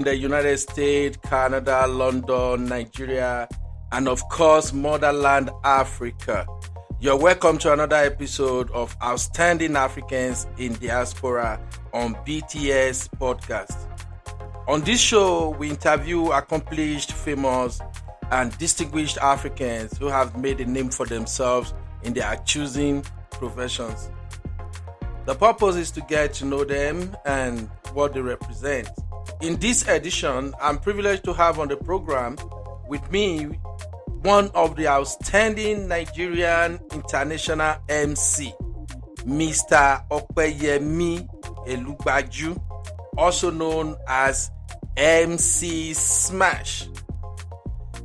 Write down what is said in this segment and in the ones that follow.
the United States, Canada, London, Nigeria, and of course, motherland Africa. You're welcome to another episode of Outstanding Africans in Diaspora on BTS Podcast. On this show, we interview accomplished, famous, and distinguished Africans who have made a name for themselves in their choosing professions. The purpose is to get to know them and what they represent. In this edition, I'm privileged to have on the program with me one of the outstanding Nigerian international MC, Mr. Opeyemi Elugbaju, also known as MC Smach.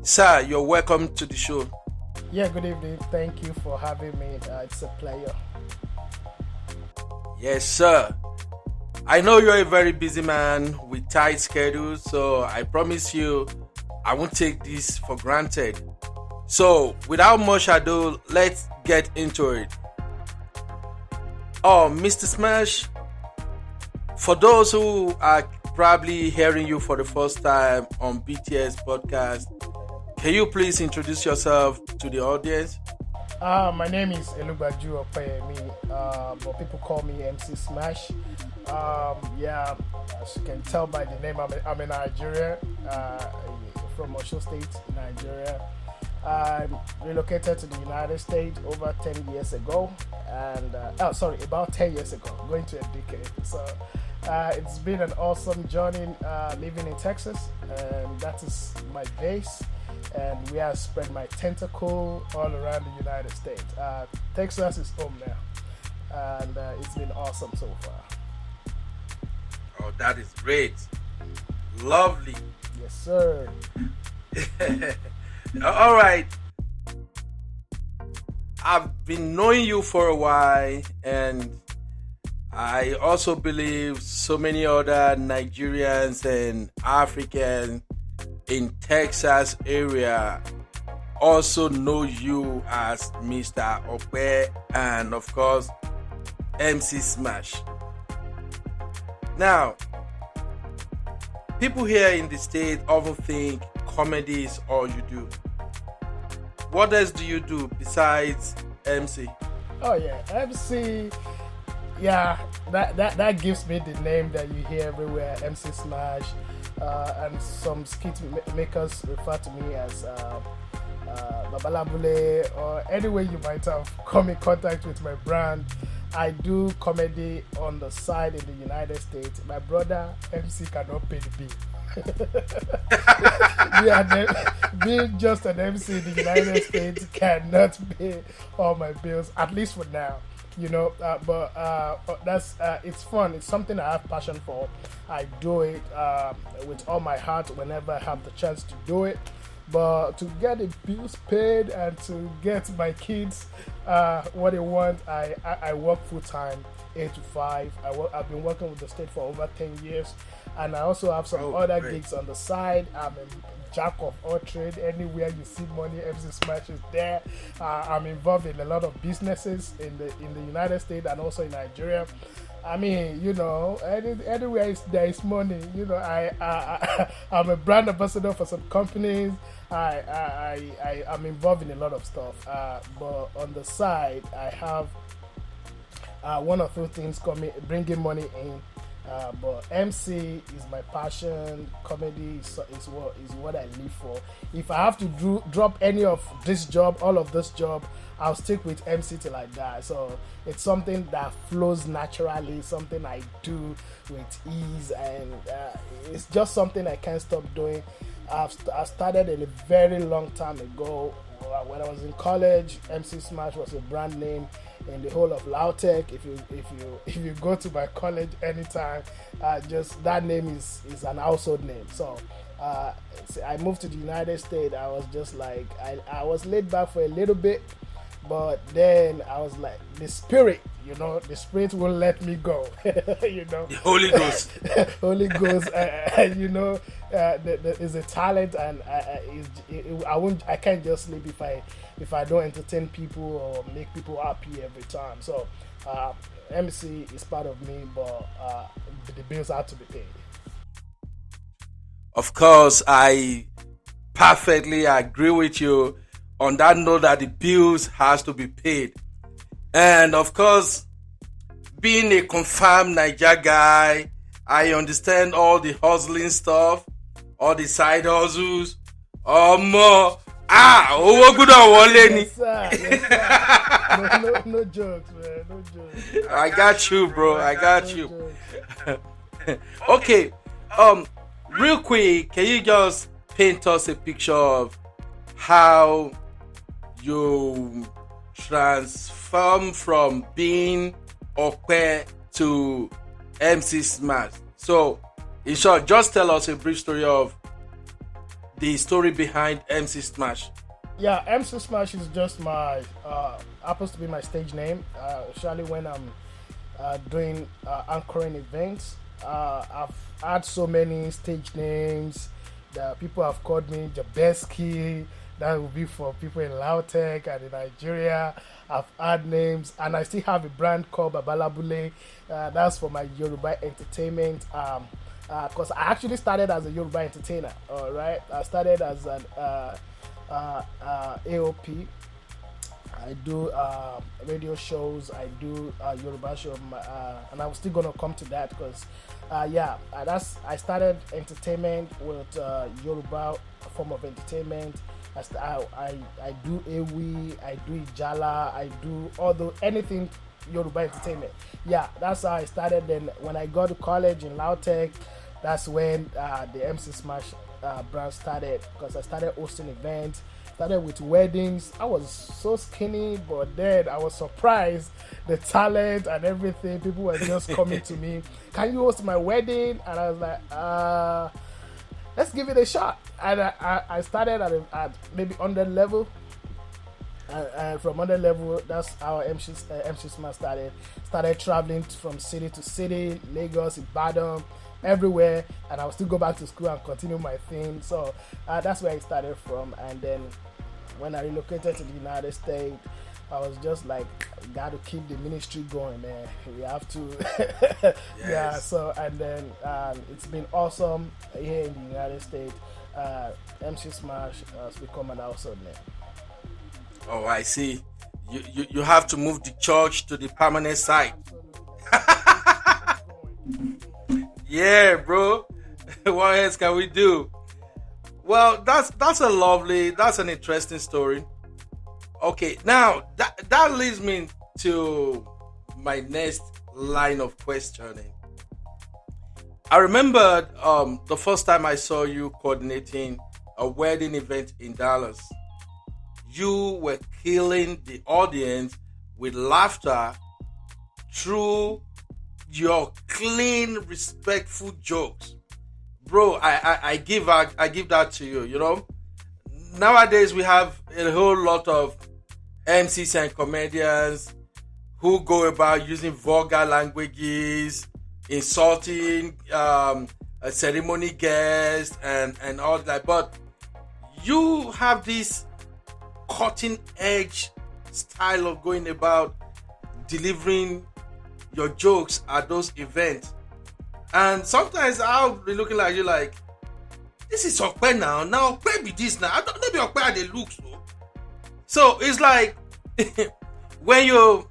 Sir, you're welcome to the show. Yeah, good evening. Thank you for having me. It's a pleasure. Yes, sir. I know you're a very busy man with tight schedules, so I promise you I won't take this for granted. So, without much ado, let's get into it. Oh, Mr. Smach, for those who are probably hearing you for the first time on BTS Podcast, can you please introduce yourself to the audience? My name is Elugbaju Opeyemi, but people call me MC Smach. As you can tell by the name, I'm in Nigeria, from Osho State, Nigeria. I relocated to the United States over 10 years ago, and about 10 years ago, going to a decade. So it's been an awesome journey living in Texas, and that is my base, and where I spread my tentacle all around the United States. Texas is home now, and it's been awesome so far. Oh, that is great. Lovely. Yes, sir. All right. I've been knowing you for a while, and I also believe so many other Nigerians and Africans in Texas area also know you as Mr. Ope and of course MC Smach. Now, people here in the state often think comedy is all you do. What else do you do besides MC? Oh yeah, MC. Yeah, that gives me the name that you hear everywhere, MC Smach, and some skit makers refer to me as Babalabule, or any way you might have come in contact with my brand. I do comedy on the side in the United States. My brother MC cannot pay the bill. Being just an MC in the United States cannot pay all my bills, at least for now. That's it's fun. It's something I have passion for. I do it with all my heart whenever I have the chance to do it. But to get the bills paid and to get my kids what they want, I work full time, 8 to 5. I've been working with the state for over 10 years, and I also have some other gigs on the side. I'm a jack of all trade. Anywhere you see money, MC Smach is there. I'm involved in a lot of businesses in the United States and also in Nigeria. I mean, anywhere there is money. I'm a brand ambassador for some companies. I'm involved in a lot of stuff. But on the side, I have one or two things bringing money in. But MC is my passion. Comedy is what I live for. If I have to drop any of this job, all of this job, I'll stick with MC till I die. So it's something that flows naturally, something I do with ease, and it's just something I can't stop doing. I started a very long time ago. When I was in college, MC Smach was a brand name in the whole of Lautech. If you go to my college anytime, just that name is an household name. So I moved to the United States. I was just like I was laid back for a little bit, but then I was like, the spirit won't let me go. The Holy Ghost. Holy Ghost. There is a talent, and I can't just sleep if I don't entertain people or make people happy every time. So MC is part of me, but the bills have to be paid. Of course, I perfectly agree with you on that note that the bills has to be paid. And of course, being a confirmed Niger guy, I understand all the hustling stuff, all the side hustles. More. Owó gbọ́dọ̀ wọlé ni. Yes, sir. Yes, sir. No jokes, man. No jokes. I got you, bro. I got you. Okay. Real quick, can you just paint us a picture of how you transform from being Okwe to MC Smach? So, in short, just tell us a brief story of the story behind MC Smach. Yeah, MC Smach is just my happens to be my stage name. Especially when I'm doing anchoring events. I've had so many stage names that people have called me Jabeski. That will be for people in Lautech and in Nigeria. I've had names, and I still have a brand called Babalabule. That's for my Yoruba entertainment. Because I actually started as a Yoruba entertainer. All right, I started as an AOP. I do radio shows. I do Yoruba show, and I'm still gonna come to that because, I started entertainment with Yoruba form of entertainment. I do Ewi, I do Ijala, I do anything Yoruba entertainment. Yeah, that's how I started. Then when I got to college in Lautech, that's when the MC Smach brand started, because I started hosting events. Started with weddings. I was so skinny, but then I was surprised the talent and everything. People were just coming to me, "Can you host my wedding?" And I was like, let's give it a shot. And I started at maybe 100 level. And from 100 level, that's how MC Smach started. Started traveling from city to city, Lagos, Ibadan, everywhere. And I would still go back to school and continue my thing. So that's where I started from. And then when I relocated to the United States, I was just like, got to keep the ministry going, man. We have to. Yes. Yeah, so, and then it's been awesome here in the United States. MC Smach has become an household name. Oh, I see. You have to move the church to the permanent site. Yeah, bro. What else can we do? Well, that's an interesting story. Okay, now that leads me to my next line of questioning. I remember the first time I saw you coordinating a wedding event in Dallas. You were killing the audience with laughter through your clean, respectful jokes. Bro, I give that to you, you know. Nowadays we have a whole lot of MCs and comedians who go about using vulgar languages, insulting a ceremony guest and all that. But you have this cutting edge style of going about delivering your jokes at those events. And sometimes I'll be looking like you like, this is Okwe now. Now Okwe be this now. I don't know be Okwe they look so. So it's like when you're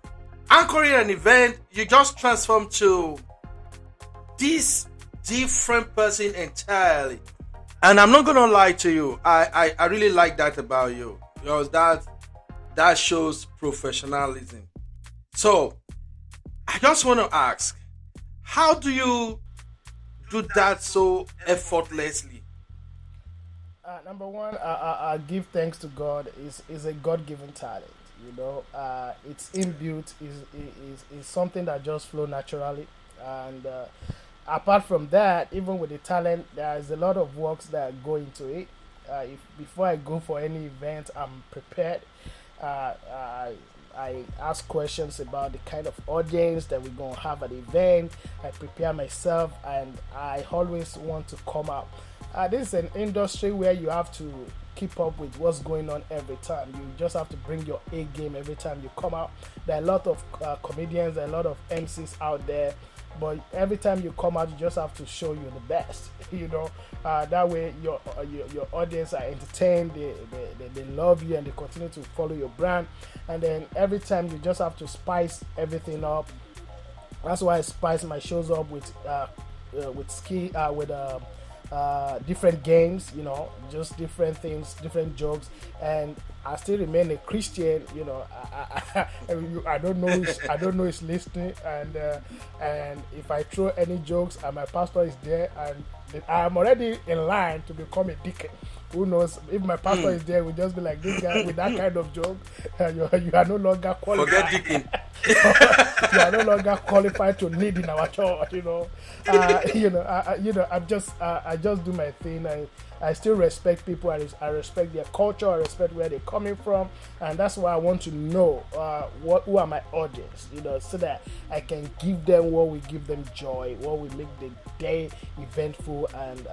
anchoring an event, you just transform to this different person entirely. And I'm not gonna lie to you, I really like that about you, because that shows professionalism. So I just want to ask, how do you do that so effortlessly? Number one, I give thanks to God. Is a God-given talent. You know, it's inbuilt. Is something that just flow naturally. And apart from that, even with the talent, there is a lot of works that go into it. Before I go for any event, I'm prepared. I ask questions about the kind of audience that we're going to have at the event. I prepare myself, and I always want to come out. This is an industry where you have to keep up with what's going on every time. You just have to bring your A game every time you come out. There are a lot of comedians, there are a lot of MCs out there. But every time you come out, you just have to show you the best. That way your audience are entertained, they love you, and they continue to follow your brand. And then every time you just have to spice everything up. That's why I spice my shows up with different games, just different things, different jokes. And I still remain a Christian. I don't know who's listening, and if I throw any jokes and my pastor is there, and I'm already in line to become a deacon. Who knows? If my pastor is there, we'll just be like, this guy with that kind of joke, you are no longer qualified. Forget deacon. You are no longer qualified to lead in our church. I just do my thing. I still respect people. I respect their culture. I respect where they're coming from, and that's why I want to know who are my audience. So that I can give them what will give them joy, what will make the day eventful, and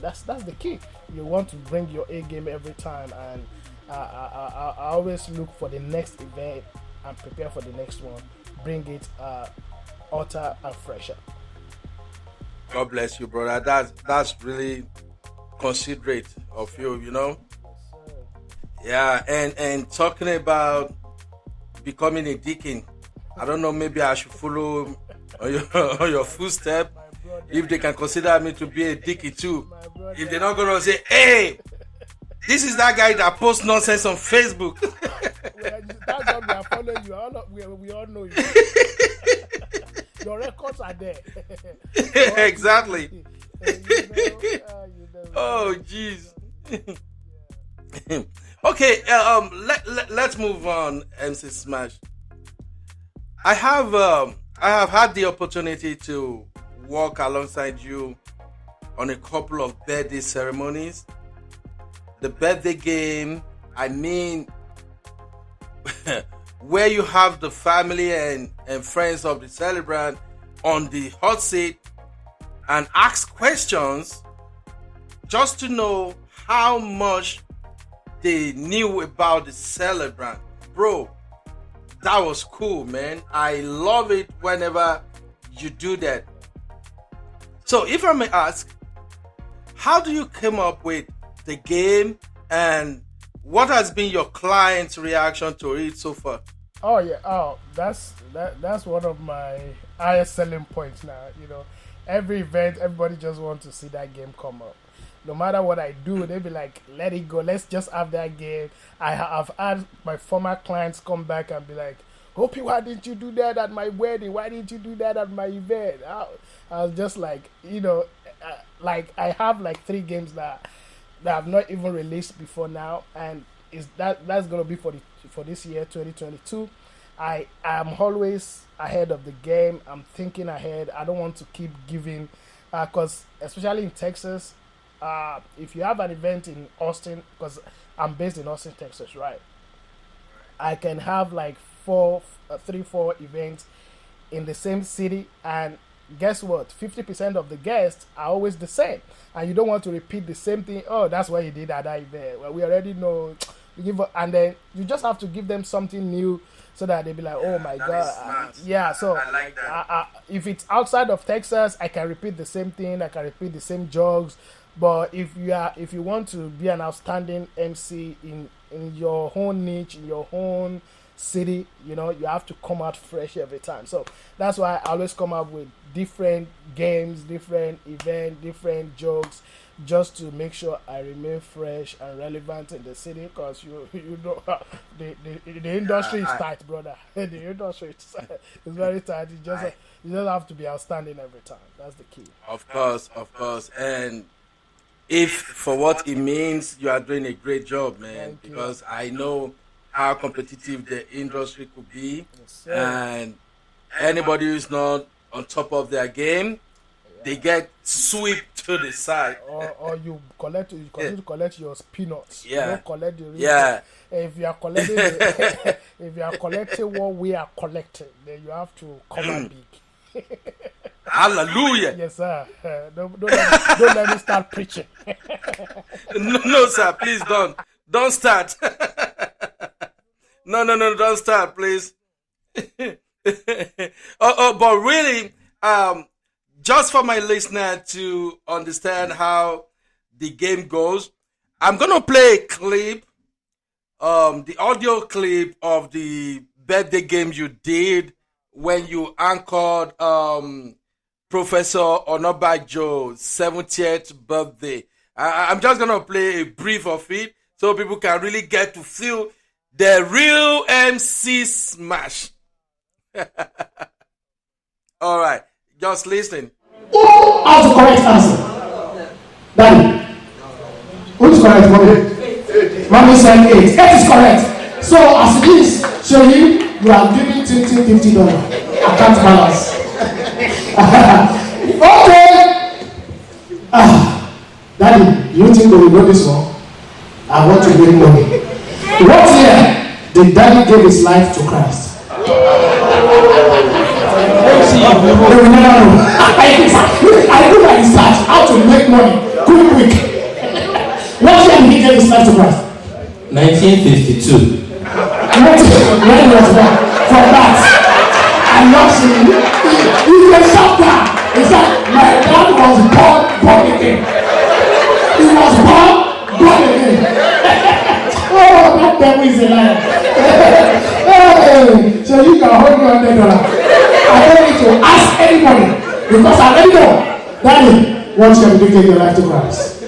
that's the key. You want to bring your A game every time, and I always look for the next event and prepare for the next one. Bring it hotter and fresher. God bless you, brother. That's really considerate of you. Yeah, and talking about becoming a deacon, I don't know, maybe I should follow on your footstep. If they can consider me to be a deacon too. If they're not gonna say, hey, this is that guy that posts nonsense on Facebook. That's what we are following you. We all know you. Your records are there. Exactly. Oh, jeez. Okay, let's move on, MC Smach. I have had the opportunity to walk alongside you on a couple of birthday ceremonies. The birthday game, I mean, where you have the family and friends of the celebrant on the hot seat and ask questions just to know how much they knew about the celebrant. Bro, that was cool, man. I love it whenever you do that. So if I may ask, how do you come up with the game, and what has been your client's reaction to it so far? Oh yeah, that's one of my highest selling points now. Every event, everybody just wants to see that game come up. No matter what I do, they be like, let it go, let's just have that game. I have had my former clients come back and be like, Hopi, why didn't you do that at my wedding? Why didn't you do that at my event? I was just like, like I have like 3 games that I've not even released before now, and that's gonna be for this year 2022. I am always ahead of the game. I'm thinking ahead. I don't want to keep giving, because especially in Texas, if you have an event in Austin, because I'm based in Austin, Texas, right? I can have like 4 events in the same city, and guess what? 50% of the guests are always the same, and you don't want to repeat the same thing. Oh, that's what you did at that event. Well, we already know. And then you just have to give them something new so that they be like, oh my god, So I like that. If it's outside of Texas, I can repeat the same thing. I can repeat the same jokes. But if you want to be an outstanding MC in your own niche, in your own city, you have to come out fresh every time. So that's why I always come up with different games, different events, different jokes, just to make sure I remain fresh and relevant in the city. Because the industry is tight, brother. The industry is very tight. You just have to be outstanding every time. That's the key. Of course. And if for what it means, you are doing a great job, man. Because I know how competitive the industry could be, and anybody who's not on top of their game, they get swept to the side. Or you continue to collect your peanuts. Yeah. You don't collect the real. Yeah. If you are collecting, if you are collecting what we are collecting, then you have to come out big. Hallelujah. Yes, sir. Don't let me start preaching. No, sir. Please don't start. No, don't start, please. But really, just for my listener to understand how the game goes, I'm gonna play a clip, the audio clip of the birthday game you did when you anchored Professor Onabajo's 70th birthday. I'm just gonna play a brief of it so people can really get to feel the real MC Smach. All right, just listen. Who has the correct answer? Daddy. Who is correct? Mommy said 8. 8 is correct. So as it is, Sheyi, you are giving $50. Account balance. Okay. Daddy, you think we will know this one? I want to bring money. What year did Daddy give his life to Christ? I look at his life, how to make money quick. What year did he give his life to Christ? 1952. When he was born. For that, I love seeing you. He's a shopper. He said, my dad was born again. He was born again. Oh, that devil is a liar. Hey, so you can hold me $100. I don't need to ask anybody because I already know. Daddy, what shall you give your life to Christ?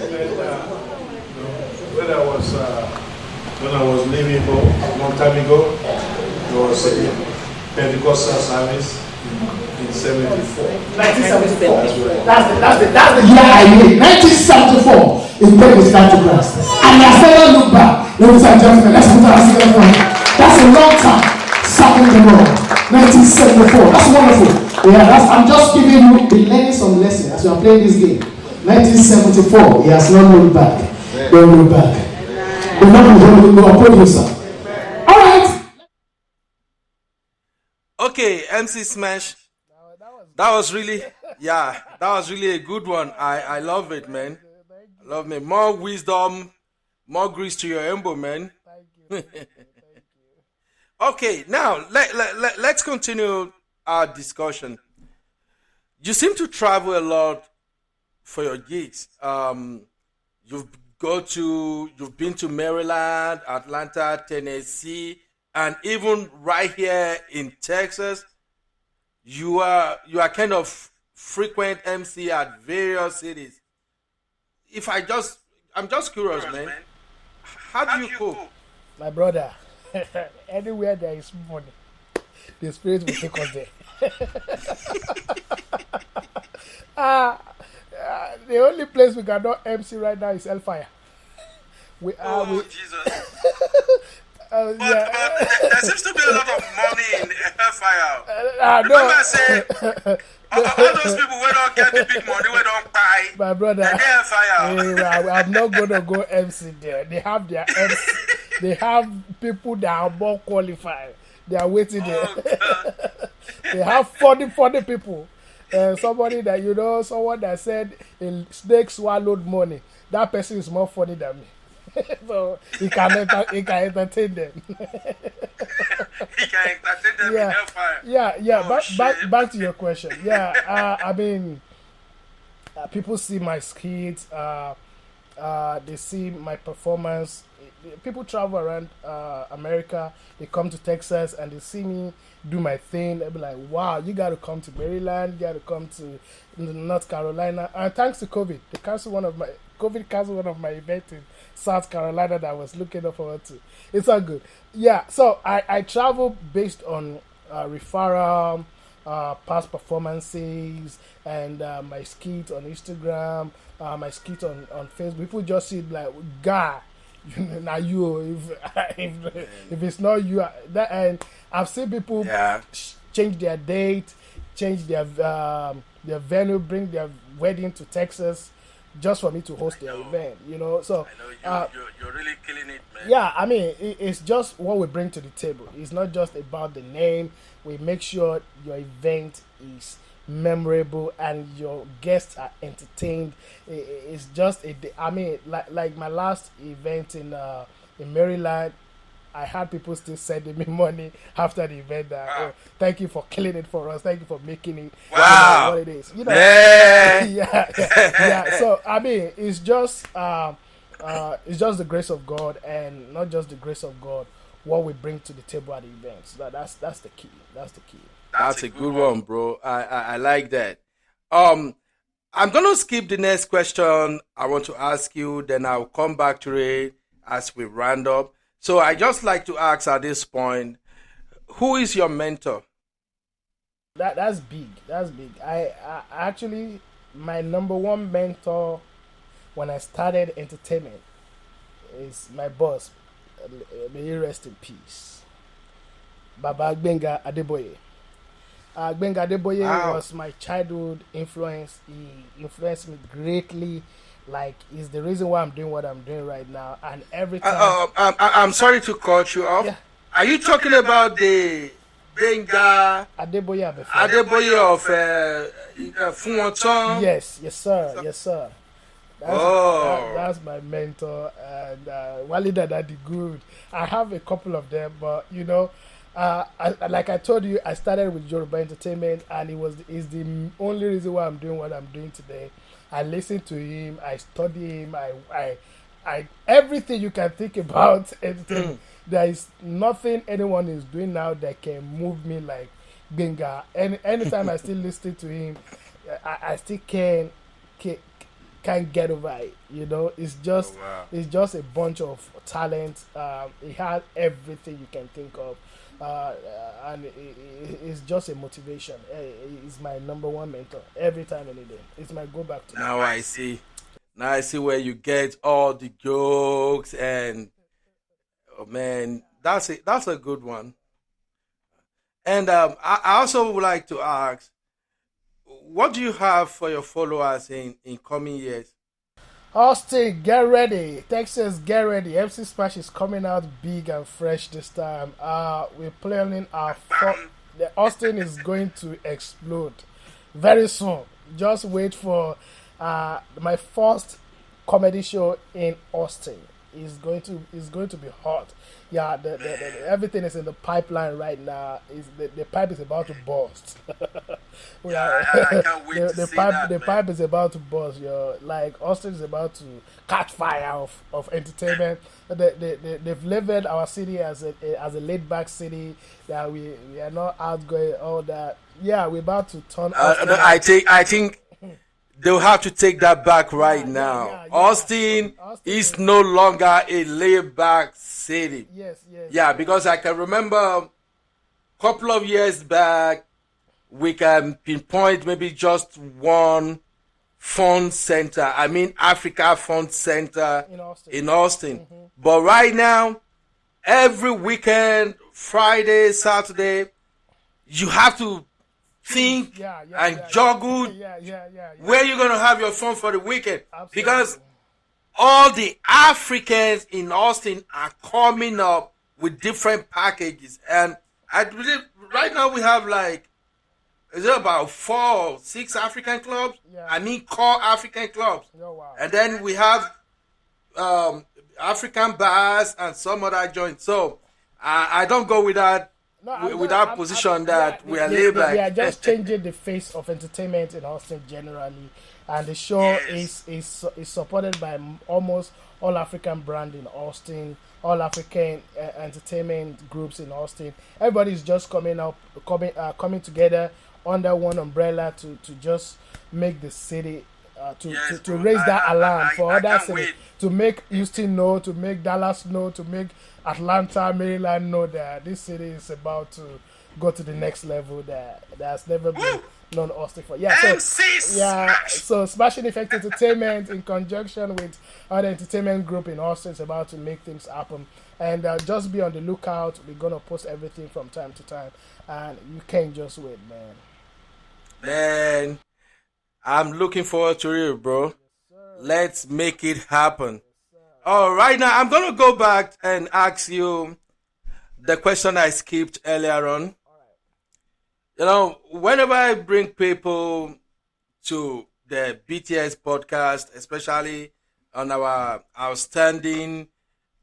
When I was leaving home a long time ago, there was a Pentecostal service in 74. 1974. That's the year I made. 1974 is when we start to Christ. And I never look back. Ladies and gentlemen, let's put our hands together for him. That's a long time. Serving the Lord. 1974. That's wonderful. Yeah, I'm just giving you the learning some lessons as we are playing this game. 1974. He has not looked back. Don't look back. The Lord will uphold you, sir. All right. Okay, MC Smach. That was really, that was really a good one. I love it, man. I love me. More wisdom, more grease to your elbow, man. Thank you. Okay, now let's continue our discussion. You seem to travel a lot for your gigs. You've been to Maryland, Atlanta, Tennessee, and even right here in Texas. You are kind of frequent MC at various cities. I'm just curious, man. How do you cope? My brother, anywhere there is money, the spirit will take us there. The only place we cannot MC right now is Hellfire. Jesus. But there seems to be a lot of money in Hellfire. No. Remember I say, all those people who don't get the big money, who don't buy, My brother, Hellfire. I'm not gonna go MC there. They have their MC. They have people that are more qualified. They are waiting there. They have 40 people. Somebody that someone that said a snake swallowed money. That person is more funny than me. So he can entertain them. He can entertain them in Hellfire. Yeah. Back to your question. Yeah. I mean, people see my skits. They see my performance. People travel around America. They come to Texas and they see me do my thing. They'll be like, "Wow, you got to come to Maryland. You got to come to North Carolina." And thanks to COVID, canceled one of my events in South Carolina that I was looking forward to. It's all good. Yeah. So I travel based on referral, past performances, and my skit on Instagram, my skit on Facebook. People just see it like, "Guy, now you." If it's not you, and I've seen people change their date, change their venue, bring their wedding to Texas, just for me to host their event. So I know you're really killing it, man. Yeah, I mean, it's just what we bring to the table. It's not just about the name. We make sure your event is memorable and your guests are entertained. It's just like my last event in Maryland. I had people still sending me money after the event. Oh, thank you for killing it for us. Thank you for making it what it is. Yeah. So I mean, it's just the grace of God, and not just the grace of God. What we bring to the table at the events. That's the key. That's the key. That's a good one, bro. I like that. I'm gonna skip the next question I want to ask you, then I'll come back to it as we round up. So I just like to ask at this point, who is your mentor? That's big. That's big. I actually, my number one mentor when I started entertainment is my boss. May he rest in peace. Baba Gbenga Adeboye. Gbenga Adeboye was my childhood influence. He influenced me greatly. Like, he's the reason why I'm doing what I'm doing right now. And every time... I'm sorry to cut you off. Yeah. Are you talking about the Gbenga Adeboye of Funwonton? Yes, sir. That's my mentor, and Wale Dada the Good. I have a couple of them, but like I told you, I started with Yoruba Entertainment, and is the only reason why I'm doing what I'm doing today. I listen to him, I study him, I everything you can think about entertainment. There is nothing anyone is doing now that can move me like Gbenga. Anytime I still listen to him, I still can't get over it. It's just it's just a bunch of talent. He had everything you can think of, and it's just a motivation. He's my number one mentor every time, any day. It's my go back to. Now I see where you get all the jokes, and oh man, that's a good one. And I also would like to ask, what do you have for your followers in coming years? Austin, get ready. Texas, get ready. MC Smach is coming out big and fresh this time. We're planning Austin is going to explode very soon. Just wait for my first comedy show in Austin. It's going to be hot. Yeah, everything is in the pipeline right now. The pipe is about to burst. I can't wait to see that. The pipe is about to burst. Like, Austin is about to catch fire of entertainment. They've labeled our city as a laid back city. That we are not outgoing, all that. Yeah, we're about to turn. I think they'll have to take that back right now. Yeah. Austin is no longer a laid-back city. Yes. Yeah, because I can remember a couple of years back, we can pinpoint maybe just one fun center. I mean, Africa Fun Center in Austin. Mm-hmm. But right now, every weekend, Friday, Saturday, you have to think and juggle where you're going to have your fun for the weekend. Absolutely. Because all the Africans in Austin are coming up with different packages. And I believe right now we have is it about 4 or 6 African clubs? Yeah. I mean core African clubs. Oh, wow. And then we have African bars and some other joints. So I don't go with that. We are laid back. We are just changing the face of entertainment in Austin generally, and the show is supported by almost all African brand in Austin, all African entertainment groups in Austin. Everybody's just coming together under one umbrella to just make the city to raise that alarm for other cities, to make Houston know, to make Dallas know, to make Atlanta, Maryland know that this city is about to go to the next level that has never been known Austin for. So Smashing Effect Entertainment in conjunction with other entertainment group in Austin is about to make things happen. And just be on the lookout. We're gonna post everything from time to time, and you can't just wait, man. Man, I'm looking forward to it, bro. Yes, let's make it happen. Right now, I'm going to go back and ask you the question I skipped earlier on. Whenever I bring people to the BTS podcast, especially on our outstanding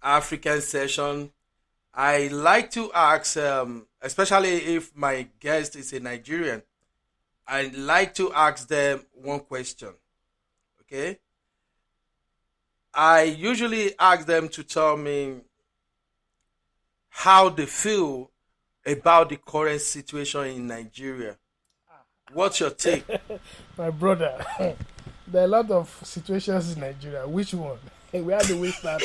African session, I like to ask, especially if my guest is a Nigerian, I like to ask them one question. Okay, I usually ask them to tell me how they feel about the current situation in Nigeria. What's your take? My brother, there are a lot of situations in Nigeria. Which one? Where do we start?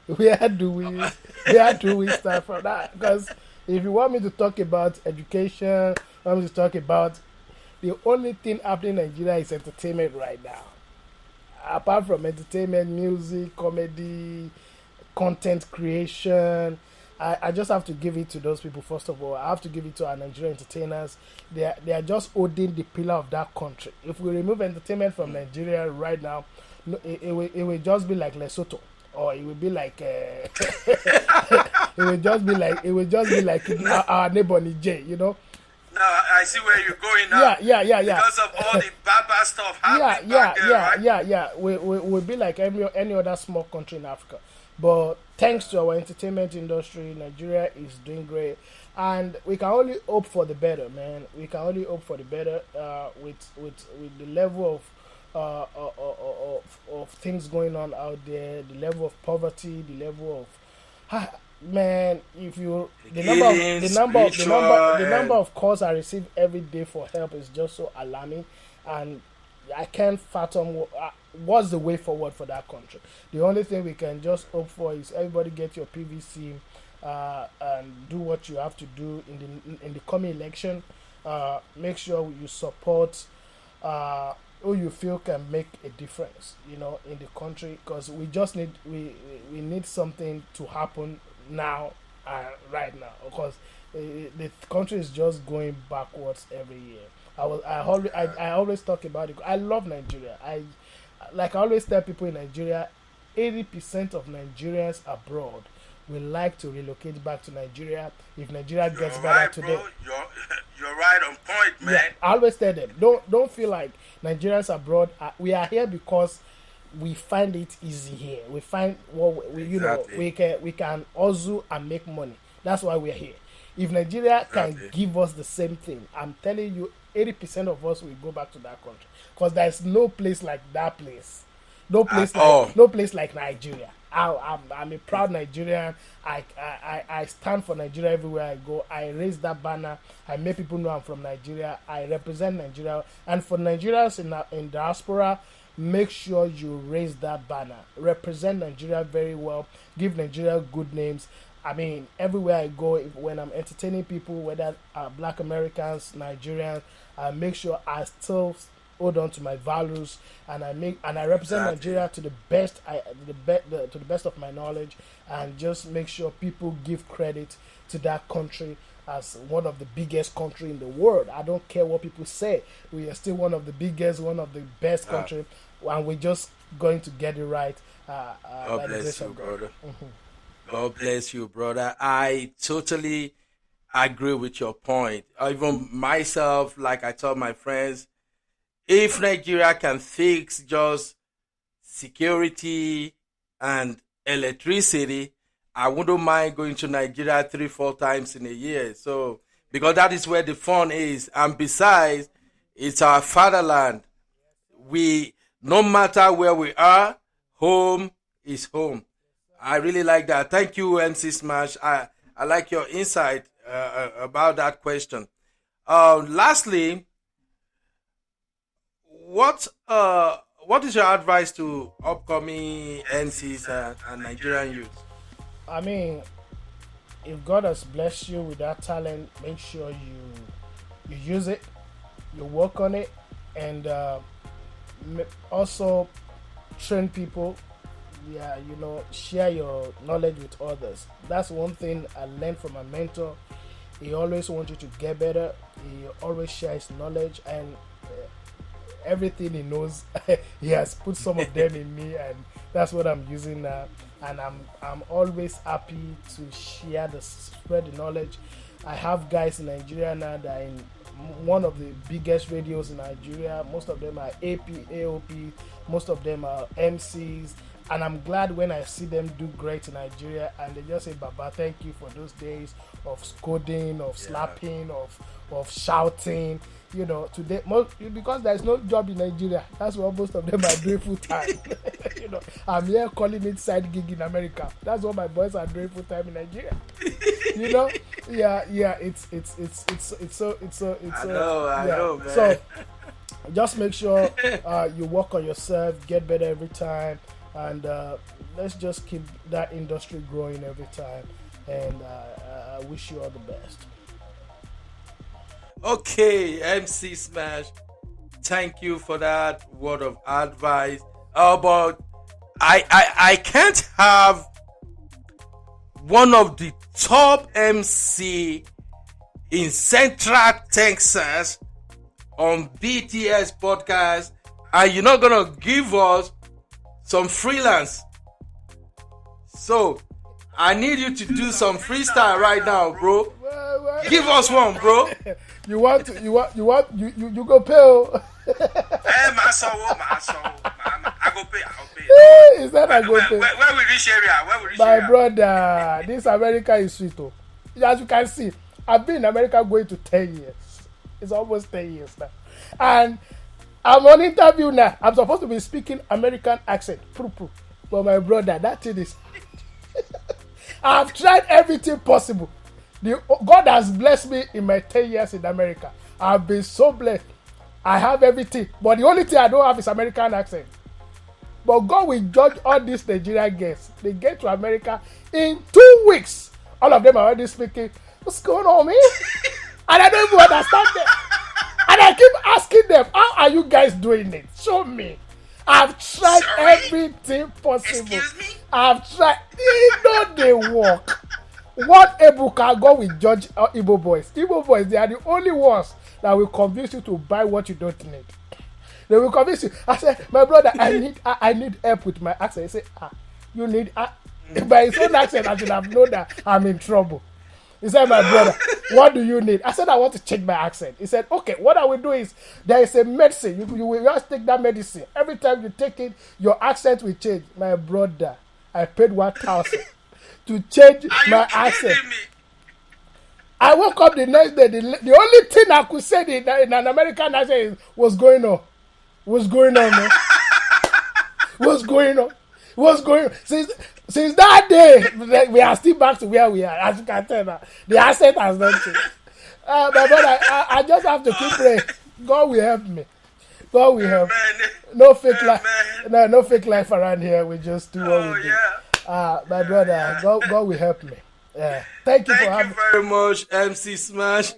Where do we where do we start from that? Because if you want me to talk about education, want me to talk about the only thing happening in Nigeria is entertainment right now. Apart from entertainment, music, comedy, content creation, I just have to give it to those people. First of all, I have to give it to our Nigerian entertainers. They are just holding the pillar of that country. If we remove entertainment from Nigeria right now, no, it will just be like Lesotho, or it will be like it will just be like our neighbor Niger, you know. I see where you're going now. Yeah. Because of all the bad stuff happening right? Yeah. We'll be like any other small country in Africa. But thanks to our entertainment industry, Nigeria is doing great. And we can only hope for the better, man. We can only hope for the better with the level of things going on out there, the level of poverty, the level of man, if you the number of calls I receive every day for help is just so alarming, and I can't fathom what's the way forward for that country. The only thing we can just hope for is everybody get your PVC and do what you have to do in the coming election. Make sure you support who you feel can make a difference, you know, in the country, because we just need we need something to happen now, right now, because the country is just going backwards every year. I always talk about it. I love Nigeria. I always tell people in Nigeria, 80% of Nigerians abroad will like to relocate back to Nigeria if Nigeria gets better today. Bro. You're right on point, man. Yeah, I always tell them, don't feel like Nigerians abroad. We are here because we find it easy here. We find what we we can hustle and make money. That's why we're here. If Nigeria can give us the same thing, I'm telling you, 80% of us will go back to that country, because there's no place like that place. No place like Nigeria. I'm a proud Nigerian. I stand for Nigeria everywhere I go. I raise that banner. I make people know I'm from Nigeria. I represent Nigeria. And for Nigerians in diaspora, make sure you raise that banner. Represent Nigeria very well. Give Nigeria good names. I mean, everywhere I go, when I'm entertaining people, whether Black Americans, Nigerians, I make sure I still hold on to my values, and I represent Nigeria to the best to the best of my knowledge, and just make sure people give credit to that country as one of the biggest country in the world. I don't care what people say. We are still one of the biggest, one of the best country, and we're just going to get it right. God bless you, brother. God bless you, brother. I totally agree with your point. Even myself, like I told my friends, if Nigeria can fix just security and electricity, I wouldn't mind going to Nigeria 3-4 times in a year. So, because that is where the fun is. And besides, it's our fatherland. No matter where we are, home is home. I really like that. Thank you, MC Smach. I like your insight about that question. Lastly, what is your advice to upcoming MCs and Nigerian youth? I mean, if God has blessed you with that talent, make sure you use it, you work on it, and also train people. Yeah, share your knowledge with others. That's one thing I learned from my mentor. He always wants you to get better. He always shares knowledge, and everything he knows, he has put some of them in me, and that's what I'm using now. And I'm always happy to spread the knowledge. I have guys in Nigeria now that are in one of the biggest radios in Nigeria. Most of them are AP, AOP. Most of them are MCs. And I'm glad when I see them do great in Nigeria and they just say, Baba, thank you for those days of scolding, of slapping, of shouting. You know, today, because there's no job in Nigeria, that's what most of them are doing full time. You know, I'm here calling it side gig in America. That's what my boys are doing full time in Nigeria. You know, it's so. I know, man. So just make sure you work on yourself, get better every time, and let's just keep that industry growing every time. And I wish you all the best. Okay, MC Smach, thank you for that word of advice. But I can't have one of the top MC in Central Texas on BTS podcast, and you're not gonna give us some freelance. So I need you to do some freestyle right now, bro. Give us one, bro. You go pay. My soul. I go pay. Is that I go pay? Where we reach area? My brother, this America is sweet, oh. As you can see, I've been in America going to 10 years. It's almost 10 years now. And I'm on interview now. I'm supposed to be speaking American accent. But my brother, that thing is... I've tried everything possible. God has blessed me in my 10 years in America. I've been so blessed. I have everything. But the only thing I don't have is American accent. But God will judge all these Nigerian guests. They get to America in 2 weeks. All of them are already speaking. What's going on, man? And I don't even understand them. And I keep asking them, how are you guys doing it? Show me. I've tried everything possible. Excuse me? I've tried. They work. What Ebuka God will judge Igbo boys. Igbo boys, they are the only ones that will convince you to buy what you don't need. They will convince you. I said, my brother, I need help with my accent. He said, you need by his own accent, I should have known that I'm in trouble. He said, my brother, what do you need? I said, I want to change my accent. He said, okay, what I will do is, there is a medicine. You will just take that medicine. Every time you take it, your accent will change. My brother, I paid 1,000 to change my accent. I woke up the next day. The only thing I could say in an American accent is, what's going on? What's going on, man? What's going on? What's going on? Since that day, we are still back to where we are. As you can tell now, the accent has not changed. My brother, I just have to keep praying. God will help me. God will help. No fake life. No fake life around here. We just do what we do. My brother, God will help me. Yeah. Thank you very much, MC Smach.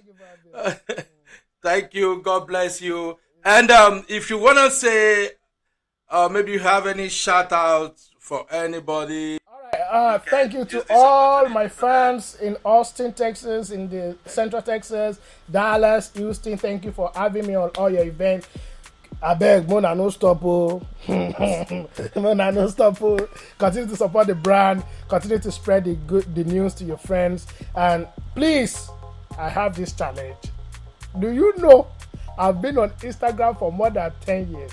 Thank you. God bless you. And if you want to say, maybe you have any shout outs for anybody. All right. Thank you to all my fans in Austin, Texas, in the Central Texas, Dallas, Houston. Thank you for having me on all your events. I beg, Mona no stop. Mona no stop. Continue to support the brand. Continue to spread the news to your friends. And please, I have this challenge. Do you know I've been on Instagram for more than 10 years,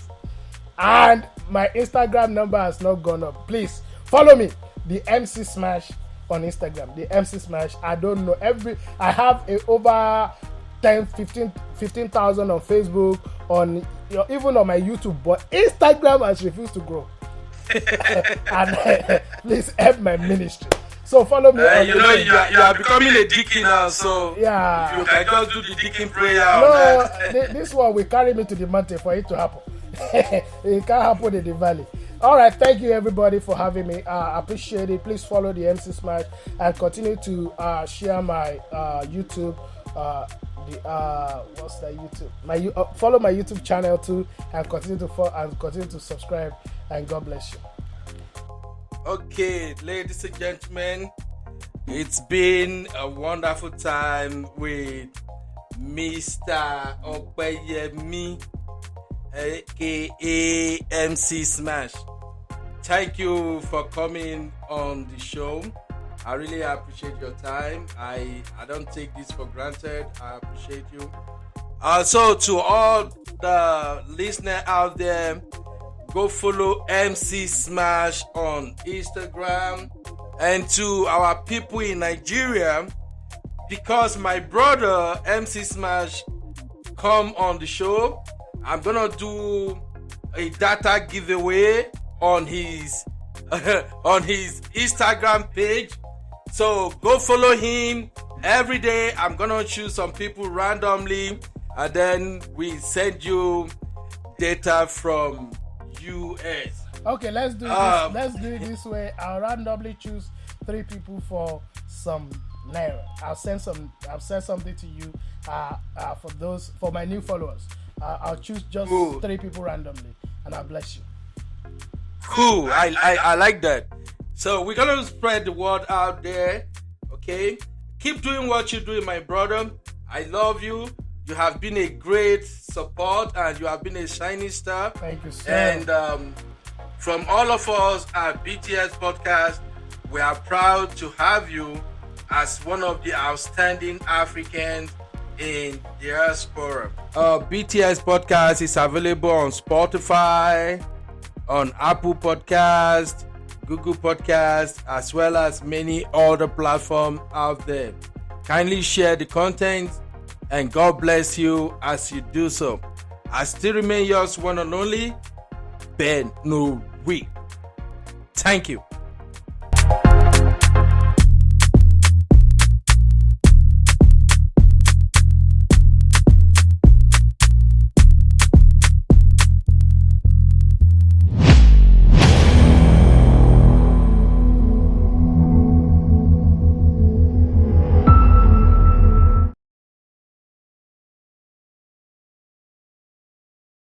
and my Instagram number has not gone up? Please follow me, the MC Smach on Instagram. The MC Smach. I don't know I have over 15,000 on Facebook, on even on my YouTube, but Instagram has refused to grow. And please help my ministry. So follow me. You are becoming a deacon now, so yeah, you can just do the deacon prayer. No, this one will carry me to the mountain for it to happen. It can't happen in the valley. All right, thank you everybody for having me. I appreciate it. Please follow the MC Smach and continue to share my YouTube. What's that YouTube? Follow my YouTube channel too, and continue to subscribe. And God bless you. Okay, ladies and gentlemen, it's been a wonderful time with Mr. Opeyemi, aka MC Smach. Thank you for coming on the show. I really appreciate your time. I don't take this for granted. I appreciate you. Also, to all the listeners out there, go follow MC Smach on Instagram. And to our people in Nigeria, because my brother MC Smach come on the show, I'm gonna do a data giveaway on his on his Instagram page. So go follow him. Every day I'm gonna choose some people randomly, and then we send you data from US. Okay, let's do this. Let's do it this way. I'll randomly choose 3 people for some naira. I'll send something to you. For my new followers. I'll choose just 3 people randomly, and I'll bless you. Cool. I like that. So we're gonna spread the word out there. Okay. Keep doing what you're doing, my brother. I love you. You have been a great support, and you have been a shining star. Thank you, sir. And from all of us at BTS Podcast, we are proud to have you as one of the outstanding Africans in Diasporal. BTS Podcast is available on Spotify, on Apple Podcast, Google Podcast, as well as many other platforms out there. Kindly share the content, and God bless you as you do so. I still remain yours one and only, Ben Nuri. Thank you.